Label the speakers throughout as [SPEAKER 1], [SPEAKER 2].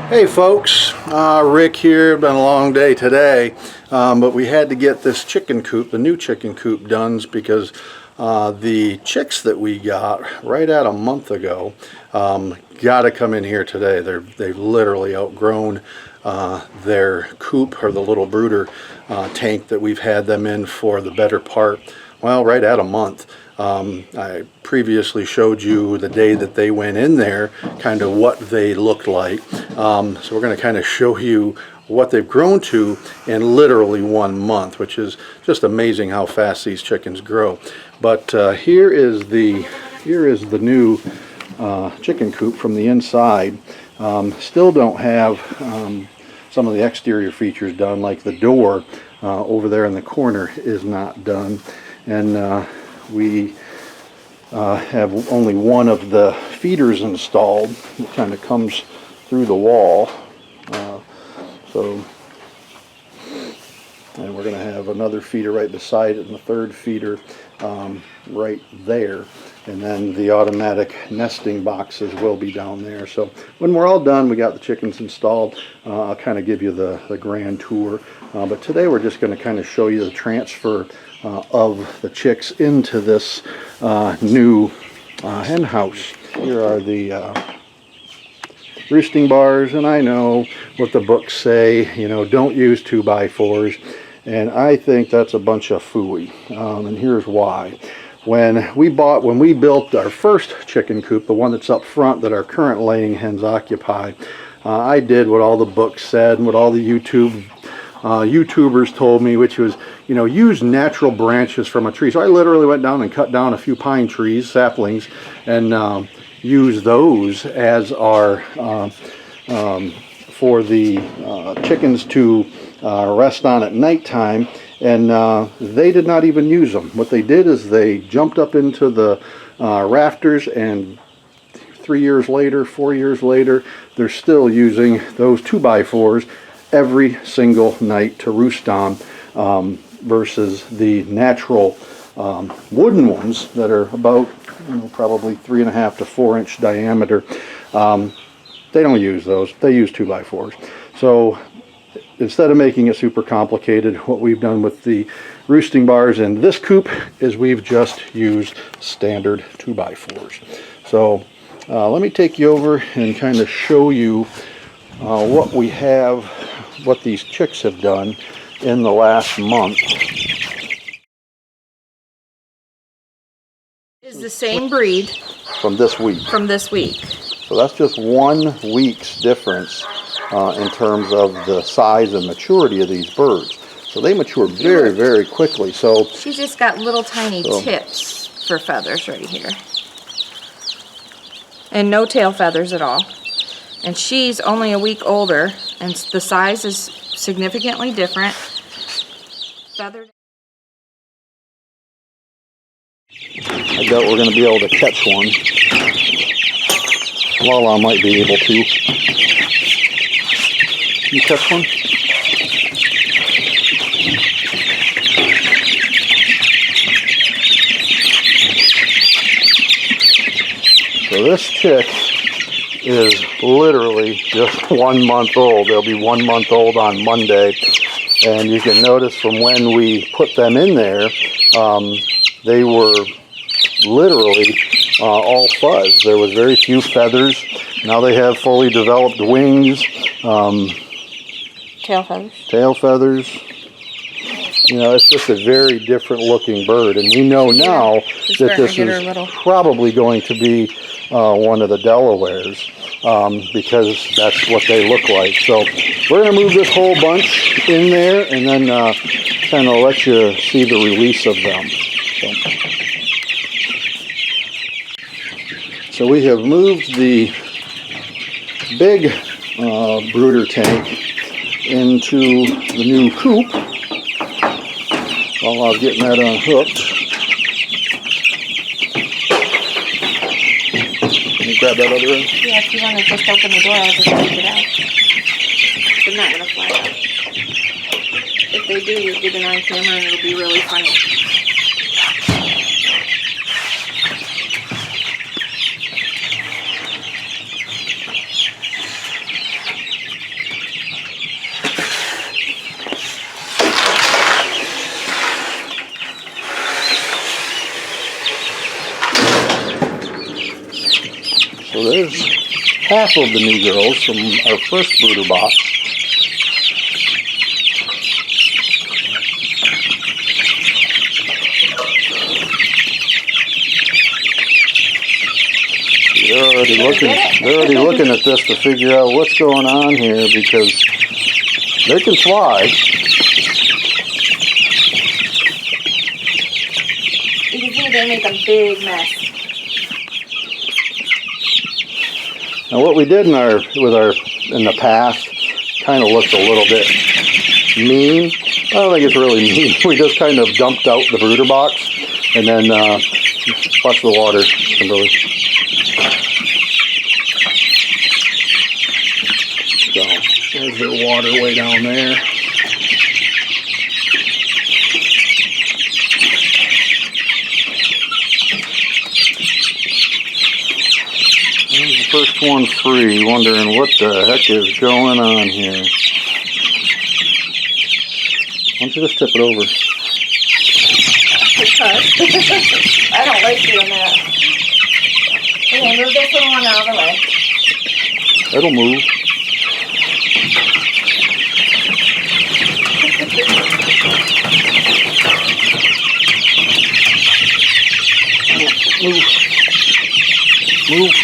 [SPEAKER 1] Hey folks, Rick here. Been a long day today, but we had to get this chicken coop, the new chicken coop, done because the chicks that we got right at a month ago got to come in here today. They've literally outgrown their coop, or the little brooder tank that we've had them in for the better part, well, right at a month. I previously showed you the day that they went in there, kind of what they looked like. So we're going to kind of show you what they've grown to in literally 1 month, which is just amazing how fast these chickens grow. But here is the new chicken coop from the inside. Still don't have some of the exterior features done, like the door over there in the corner is not done, and we have only one of the feeders installed. It kind of comes through the wall, and we're going to have another feeder right beside it, and the third feeder right there, and then the automatic nesting boxes will be down there. So when we're all done, we got the chickens installed. I'll kind of give you the grand tour, but today we're just going to kind of show you the transfer of the chicks into this new hen house. Here are the roosting bars, and I know what the books say, you know, don't use 2x4s, and I think that's a bunch of phooey, and here's why. When we built our first chicken coop, the one that's up front that our current laying hens occupy, I did what all the books said and what all the YouTubers told me, which was, you know, use natural branches from a tree. So I literally went down and cut down a few pine trees, saplings, and use those as our for the chickens to rest on at nighttime, and they did not even use them. What they did is they jumped up into the rafters, and 3 years later, 4 years later, they're still using those 2x4s every single night to roost on, versus the natural wooden ones that are about, you know, probably 3.5 to 4 inch diameter. They don't use those. They use 2x4s. So instead of making it super complicated, what we've done with the roosting bars in this coop is we've just used standard 2x4s. So let me take you over and kind of show you what we have, what these chicks have done in the last month.
[SPEAKER 2] Is the same breed
[SPEAKER 1] from this week. So that's just 1 week's difference in terms of the size and maturity of these birds. So they mature very, very quickly. So
[SPEAKER 2] she just got little tiny tips for feathers right here, and no tail feathers at all. And she's only a week older, and the size is significantly different. Feathered.
[SPEAKER 1] I doubt we're going to be able to catch one. LaLa might be able to. Can you catch one? So this chick is literally just 1 month old. They'll be 1 month old on Monday, and you can notice from when we put them in there, they were literally all fuzz. There was very few feathers. Now they have fully developed wings,
[SPEAKER 2] tail feathers.
[SPEAKER 1] You know, it's just a very different looking bird, and we know now that this is probably going to be one of the Delawares, because that's what they look like. So we're going to move this whole bunch in there, and then kind of let you see the release of them. So we have moved the big brooder tank into the new coop. While I was getting that unhooked, can you grab that other end?
[SPEAKER 2] Yeah, if you want to just open the door, I'll just take it out. They're not going to fly out. If they do, you'll get it on camera and it'll be really funny.
[SPEAKER 1] So there's half of the new girls from our first brooder box. They're already looking at this to figure out what's going on here because they can fly.
[SPEAKER 2] You can see they make a big mess.
[SPEAKER 1] Now what we did in the past kind of looked a little bit mean. I don't think it's really mean. We just kind of dumped out the brooder box and then watch the water, Kimberly. So there's their water way down there. There's the first one free, wondering what the heck is going on here. Why don't you just tip it over?
[SPEAKER 2] I don't like doing that. Okay, move this little one out of the way.
[SPEAKER 1] It'll move. Move. Move.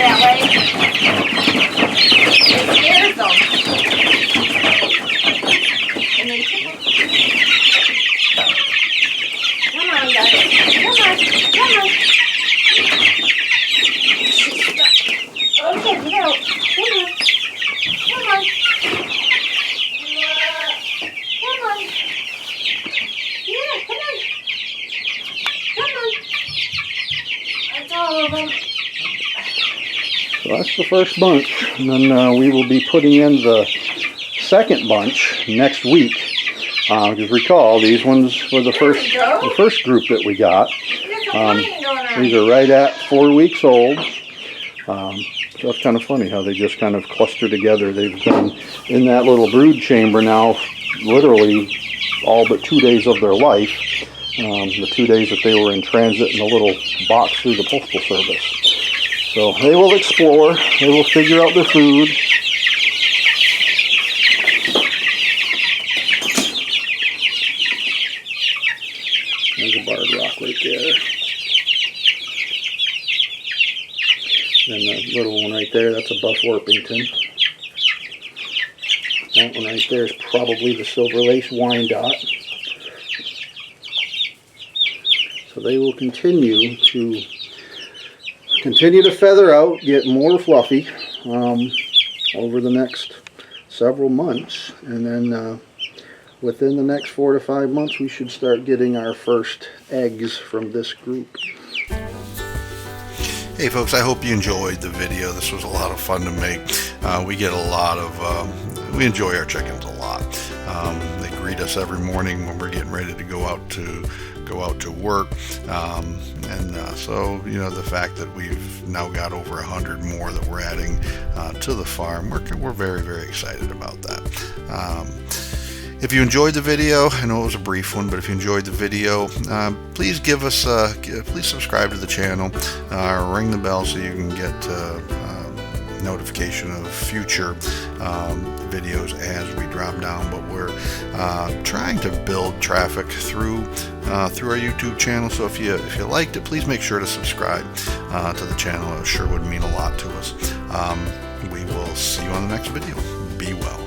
[SPEAKER 2] That way. It scares them. And then come on, guys. Come on. Come on. Okay, get out. Come on. Come on. Come on. Yeah, come on. Come on. That's all of them.
[SPEAKER 1] So that's the first bunch, and then we will be putting in the second bunch next week. Because recall, these ones were the first group that we got. These are right at 4 weeks old. So that's kind of funny how they just kind of cluster together. They've been in that little brood chamber now literally all but 2 days of their life. The 2 days that they were in transit in a little box through the Postal Service. So they will explore, they will figure out their food. There's a barred rock right there. And the little one right there, that's a Buff Orpington. That one right there is probably the Silver Lace Wyandotte. So they will continue to feather out, get more fluffy over the next several months, and then within the next 4 to 5 months we should start getting our first eggs from this group. Hey folks, I hope you enjoyed the video. This was a lot of fun to make. We get a lot of we enjoy our chickens a lot. They greet us every morning when we're getting ready to go out to work, so you know, the fact that we've now got over 100 more that we're adding to the farm, we're very, very excited about that. If you enjoyed the video, I know it was a brief one, but if you enjoyed the video, please give us please subscribe to the channel, ring the bell so you can get notification of future videos as we drop down. But we're trying to build traffic through our YouTube channel, so if you liked it, please make sure to subscribe to the channel. It sure would mean a lot to us. We will see you on the next video. Be well.